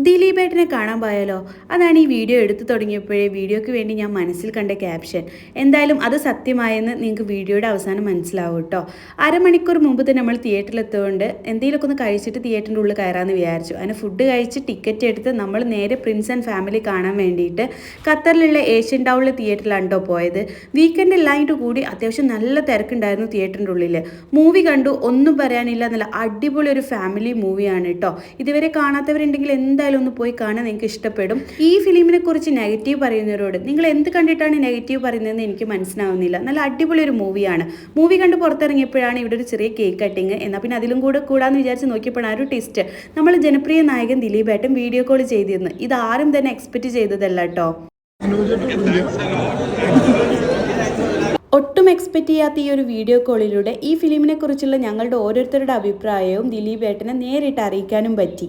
ദിലീപേട്ടനെ കാണാൻ പോയാലോ? അതാണ് ഈ വീഡിയോ എടുത്തു തുടങ്ങിയപ്പോഴേ വീഡിയോയ്ക്ക് വേണ്ടി ഞാൻ മനസ്സിൽ കണ്ട ക്യാപ്ഷൻ. എന്തായാലും അത് സത്യമായെന്ന് നിങ്ങൾക്ക് വീഡിയോയുടെ അവസാനം മനസ്സിലാവും കേട്ടോ. അരമണിക്കൂർ മുമ്പ് തന്നെ നമ്മൾ തിയേറ്ററിലെത്തുകൊണ്ട് എന്തെങ്കിലുമൊക്കെ ഒന്ന് കഴിച്ചിട്ട് തിയേറ്ററിൻ്റെ ഉള്ളിൽ കയറാമെന്ന് വിചാരിച്ചു. അതിന് ഫുഡ് കഴിച്ച് ടിക്കറ്റ് എടുത്ത് നമ്മൾ നേരെ പ്രിൻസ് ആൻഡ് ഫാമിലി കാണാൻ വേണ്ടിയിട്ട് ഖത്തറിലുള്ള ഏഷ്യൻ ടൗണിലെ തിയേറ്ററിലാണ് കേട്ടോ പോയത്. വീക്കെൻഡ് എല്ലായിട്ട് കൂടി അത്യാവശ്യം നല്ല തിരക്കുണ്ടായിരുന്നു തിയേറ്ററിൻ്റെ ഉള്ളിൽ. മൂവി കണ്ടു, ഒന്നും പറയാനില്ല, നല്ല അടിപൊളി ഒരു ഫാമിലി മൂവിയാണ് കേട്ടോ. ഇതുവരെ കാണാത്തവരുണ്ടെങ്കിൽ എന്തായാലും ഒന്ന് പോയി കാണാൻ നിങ്ങൾക്ക് ഇഷ്ടപ്പെടും. ഈ ഫിലിമിനെ കുറിച്ച് നെഗറ്റീവ് പറയുന്നവരോട് നിങ്ങൾ എന്ത് കണ്ടിട്ടാണ് നെഗറ്റീവ് പറയുന്നതെന്ന് എനിക്ക് മനസ്സിലാവുന്നില്ല. നല്ല അടിപൊളി ഒരു മൂവിയാണ്. മൂവി കണ്ട് പുറത്തിറങ്ങിയപ്പോഴാണ് ഇവിടെ ഒരു ചെറിയ കേക്ക് കട്ടിങ്. എന്നാൽ പിന്നെ അതിലും കൂടെ കൂടാന്ന് വിചാരിച്ച് നോക്കിയപ്പോഴാണ് ഒരു ട്വിസ്റ്റ്. നമ്മൾ ജനപ്രിയ നായകൻ ദിലീപേട്ടൻ വീഡിയോ കോൾ ചെയ്തിരുന്നു. ഇത് ആരും തന്നെ എക്സ്പെക്ട് ചെയ്തതല്ല കേട്ടോ. ഒട്ടും എക്സ്പെക്റ്റ് ചെയ്യാത്ത ഈ ഒരു വീഡിയോ കോളിലൂടെ ഈ ഫിലിമിനെ കുറിച്ചുള്ള ഞങ്ങളുടെ ഓരോരുത്തരുടെ അഭിപ്രായവും ദിലീപേട്ടനെ നേരിട്ട് അറിയിക്കാനും പറ്റി.